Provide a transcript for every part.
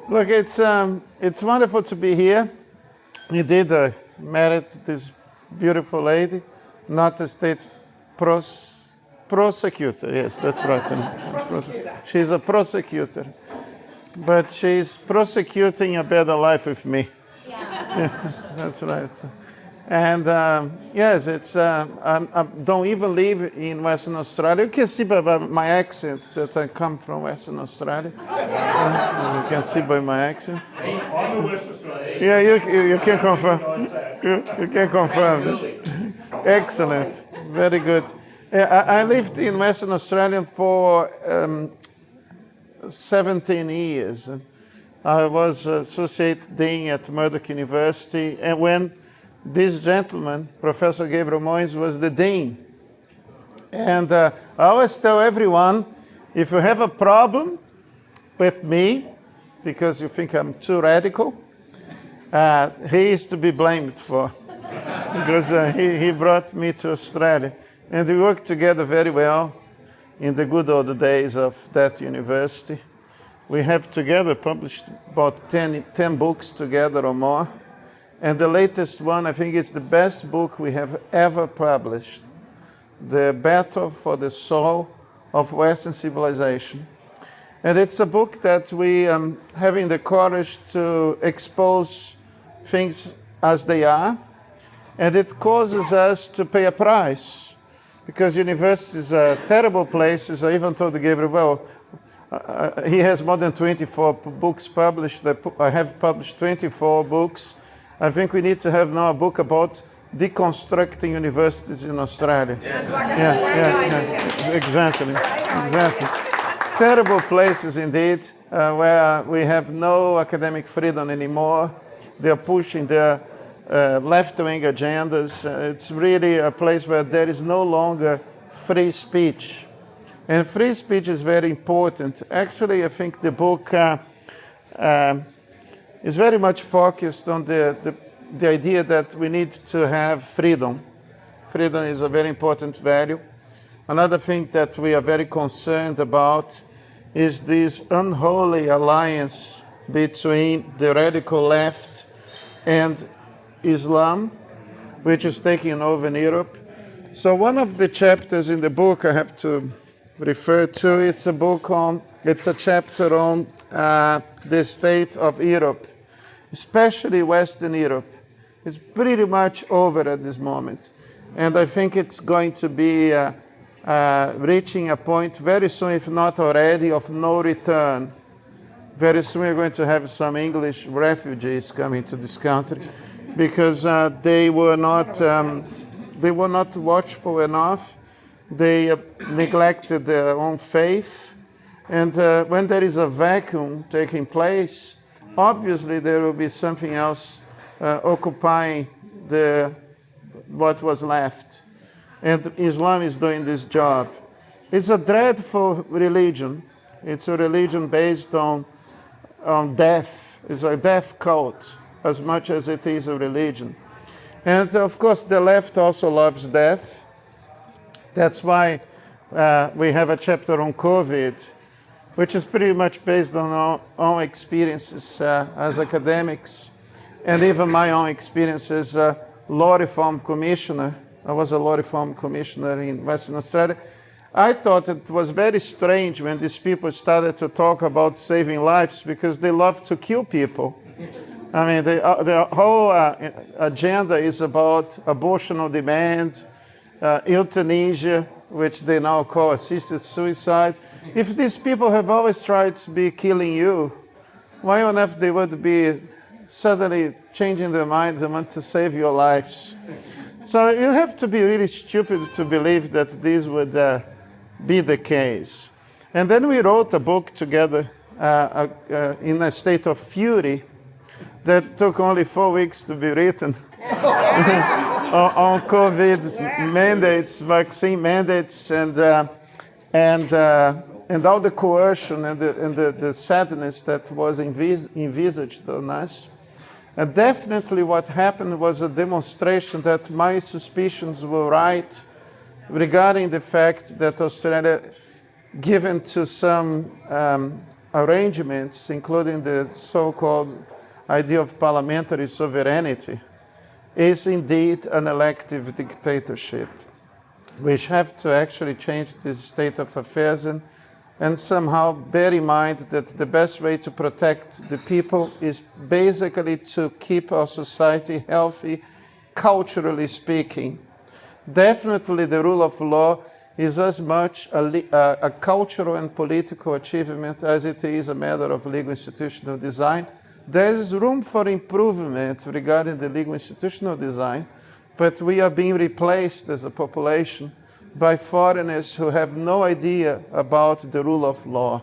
Look, it's wonderful to be here. Indeed, I married this beautiful lady, not a state prosecutor. Yes, that's right. She's a prosecutor, but she's prosecuting a better life with me. Yeah, that's right. And yes, I don't even live in Western Australia. You can see by my accent that I come from Western Australia. You can see by my accent. I'm a West Australian. Yeah, you can confirm. You can confirm. Excellent. Very good. I lived in Western Australia for 17 years. I was associate dean at Murdoch University, and when this gentleman, Professor Gabriel Moyes, was the dean. And I always tell everyone, if you have a problem with me, because you think I'm too radical, he is to be blamed for, because he brought me to Australia. And we worked together very well in the good old days of that university. We have together published about 10 books together or more. And the latest one, I think it's the best book we have ever published, The Battle for the Soul of Western Civilization. And it's a book that we having the courage to expose things as they are, and it causes us to pay a price, because universities are terrible places. I even told Gabriel, well, he has more than 24 books published. I have published 24 books. I think we need to have now a book about deconstructing universities in Australia. Yeah, exactly. Terrible places indeed, where we have no academic freedom anymore. They are pushing their left-wing agendas. It's really a place where there is no longer free speech. And free speech is very important. Actually, I think the book is very much focused on the idea that we need to have freedom. Freedom is a very important value. Another thing that we are very concerned about is this unholy alliance between the radical left and Islam, which is taking over in Europe. So one of the chapters in the book I have to refer to, it's a chapter on the state of Europe, especially Western Europe. It's pretty much over at this moment. And I think it's going to be reaching a point very soon, if not already, of no return. Very soon we're going to have some English refugees coming to this country because they were not watchful enough. They neglected their own faith. And when there is a vacuum taking place, obviously there will be something else occupying what was left. And Islam is doing this job. It's a dreadful religion. It's a religion based on death. It's a death cult as much as it is a religion. And of course, the left also loves death. That's why we have a chapter on COVID, which is pretty much based on our own experiences as academics, and even my own experience as a law reform commissioner. I was a law reform commissioner in Western Australia. I thought it was very strange when these people started to talk about saving lives because they love to kill people. I mean, the whole agenda is about abortion on demand, euthanasia, which they now call assisted suicide. If these people have always tried to be killing you, why on earth they would be suddenly changing their minds and want to save your lives? So you have to be really stupid to believe that this would be the case. And then we wrote a book together in a state of fury that took only 4 weeks to be written on COVID mandates, vaccine mandates, and all the coercion and the sadness that was envisaged on us. And definitely what happened was a demonstration that my suspicions were right regarding the fact that Australia, given to some arrangements, including the so-called idea of parliamentary sovereignty, is indeed an elective dictatorship, which have to actually change this state of affairs and somehow bear in mind that the best way to protect the people is basically to keep our society healthy, culturally speaking. Definitely the rule of law is as much a cultural and political achievement as it is a matter of legal institutional design. There is room for improvement regarding the legal institutional design, but we are being replaced as a population by foreigners who have no idea about the rule of law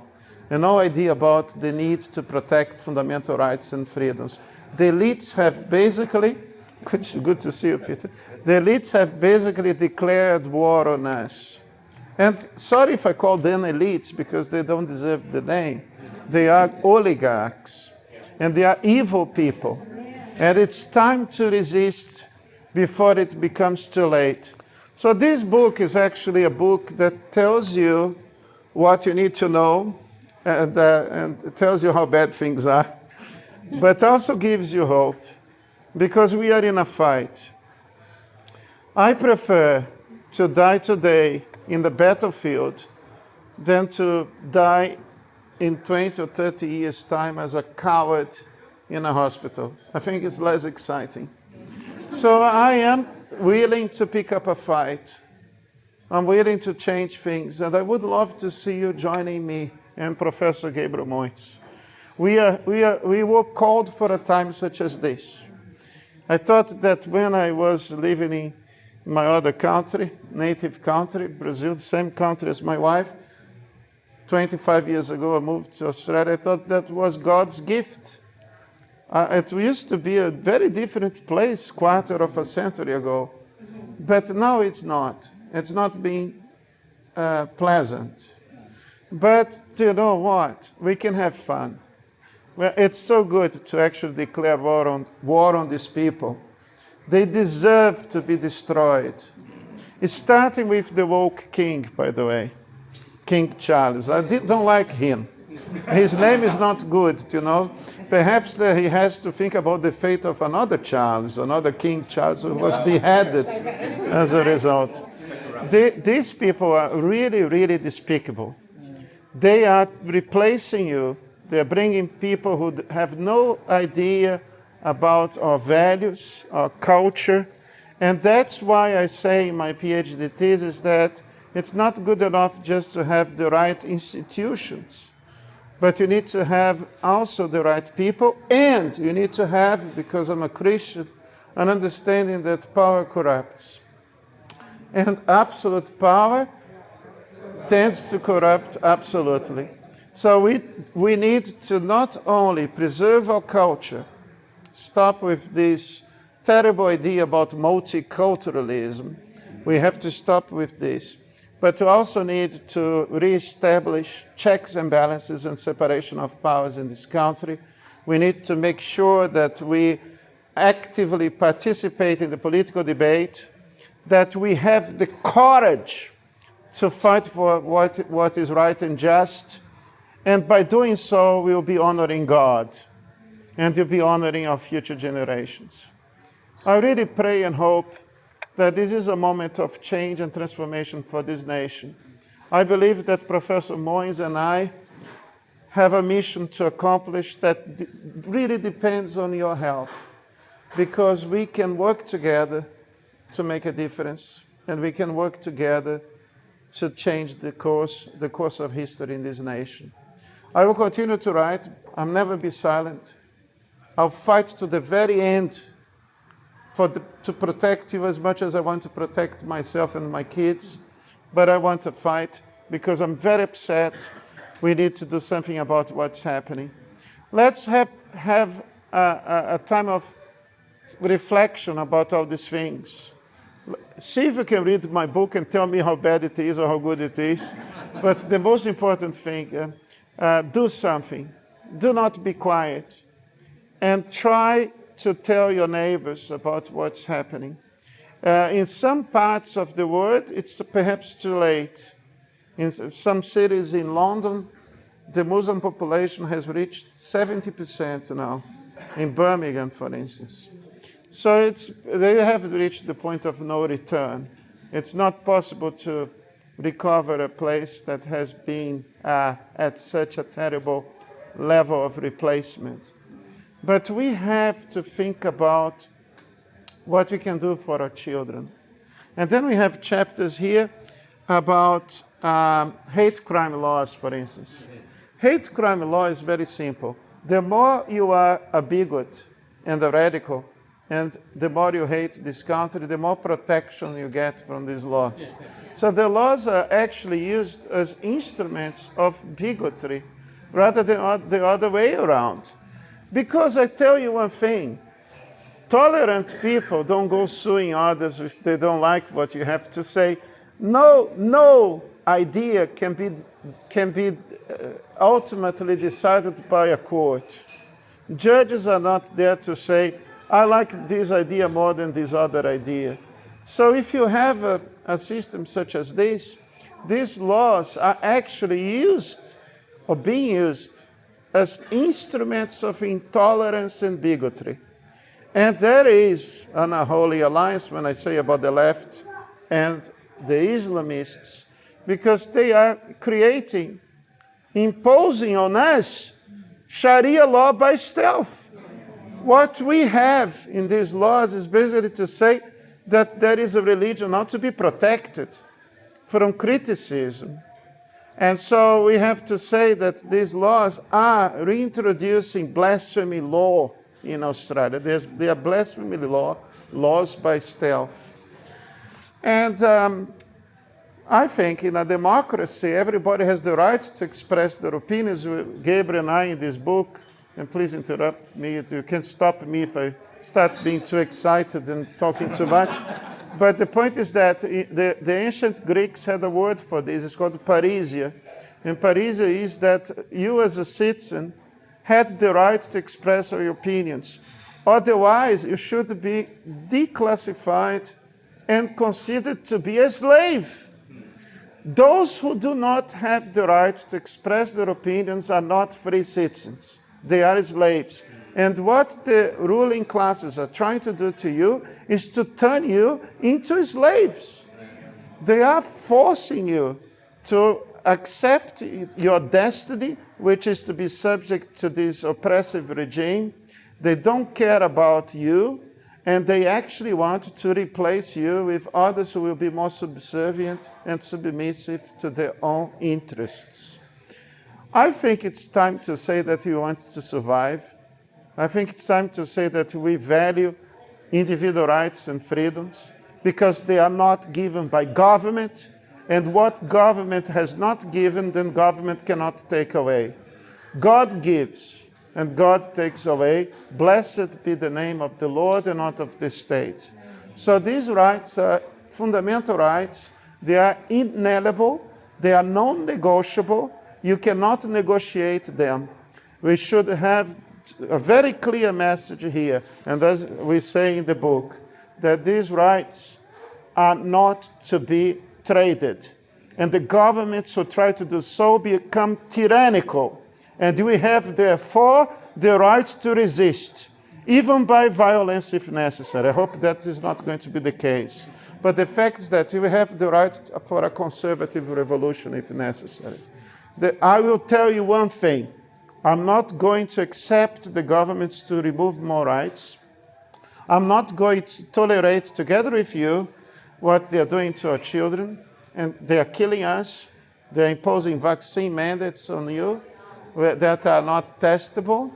and no idea about the need to protect fundamental rights and freedoms. The elites have basically, good to see you, Peter, the elites have basically declared war on us. And sorry if I call them elites because they don't deserve the name. They are oligarchs and they are evil people. And it's time to resist before it becomes too late. So this book is actually a book that tells you what you need to know and tells you how bad things are, but also gives you hope because we are in a fight. I prefer to die today in the battlefield than to die in 20 or 30 years' time as a coward in a hospital. I think it's less exciting. So I am willing to pick up a fight. I'm willing to change things, and I would love to see you joining me and Professor Gabriel Moyes. We were called for a time such as this. I thought that when I was living in my other country, native country, Brazil, the same country as my wife, 25 years ago I moved to Australia, I thought that was God's gift. It used to be a very different place, quarter of a century ago. But now it's not. It's not being pleasant. But you know what? We can have fun. Well, it's so good to actually declare war on these people. They deserve to be destroyed. It's starting with the woke king, by the way, King Charles. I don't like him. His name is not good, you know. Perhaps he has to think about the fate of another Charles, another King Charles who was beheaded as a result. These people are really, really despicable. They are replacing you. They are bringing people who have no idea about our values, our culture. And that's why I say in my PhD thesis that it's not good enough just to have the right institutions. But you need to have also the right people, and you need to have, because I'm a Christian, an understanding that power corrupts. And absolute power tends to corrupt absolutely. So we need to not only preserve our culture, stop with this terrible idea about multiculturalism. We have to stop with this. But we also need to reestablish checks and balances and separation of powers in this country. We need to make sure that we actively participate in the political debate, that we have the courage to fight for what is right and just, and by doing so, we'll be honoring God, and we'll be honoring our future generations. I really pray and hope that this is a moment of change and transformation for this nation. I believe that Professor Moyes and I have a mission to accomplish that really depends on your help, because we can work together to make a difference, and we can work together to change the course of history in this nation. I will continue to write. I'll never be silent. I'll fight to the very end to protect you as much as I want to protect myself and my kids. But I want to fight because I'm very upset. We need to do something about what's happening. Let's have a time of reflection about all these things. See if you can read my book and tell me how bad it is or how good it is. But the most important thing, do something. Do not be quiet. And try to tell your neighbors about what's happening. In some parts of the world, it's perhaps too late. In some cities in London, the Muslim population has reached 70% now, in Birmingham, for instance. So they have reached the point of no return. It's not possible to recover a place that has been at such a terrible level of replacement. But we have to think about what we can do for our children. And then we have chapters here about hate crime laws, for instance. Hate crime law is very simple. The more you are a bigot and a radical, and the more you hate this country, the more protection you get from these laws. So the laws are actually used as instruments of bigotry rather than the other way around. Because I tell you one thing, tolerant people don't go suing others if they don't like what you have to say. No idea can be ultimately decided by a court. Judges are not there to say, I like this idea more than this other idea. So if you have a system such as this, these laws are actually used or being used as instruments of intolerance and bigotry. And there is an unholy alliance when I say about the left and the Islamists, because they are imposing on us Sharia law by stealth. What we have in these laws is basically to say that there is a religion not to be protected from criticism. And so we have to say that these laws are reintroducing blasphemy law in Australia. They are blasphemy laws by stealth. And I think in a democracy, everybody has the right to express their opinions. Gabriel and I, in this book, and please interrupt me, you can stop me if I start being too excited and talking too much. But the point is that the ancient Greeks had a word for this. It's called parrhesia. And parrhesia is that you as a citizen had the right to express your opinions. Otherwise, you should be declassified and considered to be a slave. Those who do not have the right to express their opinions are not free citizens. They are slaves. And what the ruling classes are trying to do to you is to turn you into slaves. They are forcing you to accept your destiny, which is to be subject to this oppressive regime. They don't care about you, and they actually want to replace you with others who will be more subservient and submissive to their own interests. I think it's time to say that we want to survive. I think it's time to say that we value individual rights and freedoms because they are not given by government, and what government has not given, then government cannot take away. God gives, and God takes away. Blessed be the name of the Lord and not of the state. So these rights are fundamental rights. They are inalienable. They are non-negotiable. You cannot negotiate them. We should have a very clear message here, and as we say in the book, that these rights are not to be traded. And the governments who try to do so become tyrannical. And we have, therefore, the right to resist, even by violence if necessary. I hope that is not going to be the case. But the fact is that we have the right for a conservative revolution if necessary. I will tell you one thing. I'm not going to accept the governments to remove more rights. I'm not going to tolerate, together with you, what they are doing to our children. And they are killing us. They're imposing vaccine mandates on you that are not testable.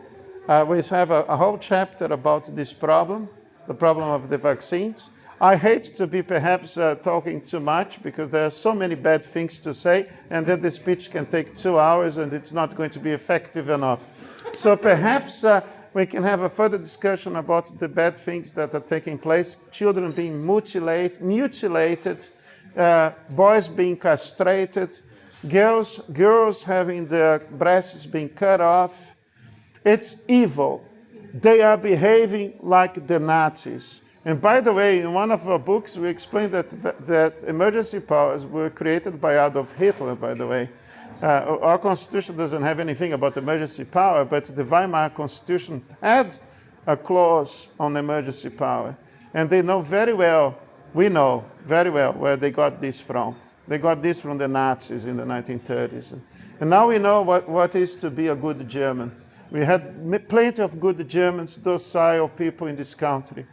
We have a whole chapter about this problem, the problem of the vaccines. I hate to be perhaps talking too much because there are so many bad things to say, and then the speech can take 2 hours and it's not going to be effective enough. So perhaps we can have a further discussion about the bad things that are taking place, children being mutilated, boys being castrated, girls having their breasts being cut off. It's evil. They are behaving like the Nazis. And by the way, in one of our books, we explained that emergency powers were created by Adolf Hitler, by the way. Our Constitution doesn't have anything about emergency power, but the Weimar Constitution had a clause on emergency power. And they know very well, we know very well where they got this from. They got this from the Nazis in the 1930s. And now we know what is to be a good German. We had plenty of good Germans, docile people in this country.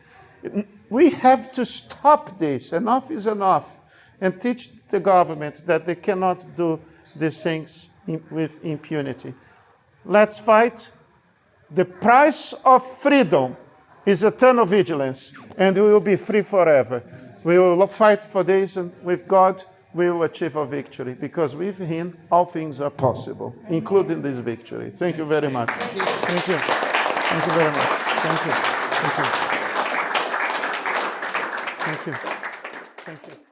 We have to stop this. Enough is enough. And teach the government that they cannot do these things with impunity. Let's fight. The price of freedom is eternal vigilance, and we will be free forever. We will fight for this, and with God, we will achieve a victory, because with Him, all things are possible, including this victory. Thank you very much. Thank you. Thank you very much. Thank you. Thank you. Thank you. Thank you.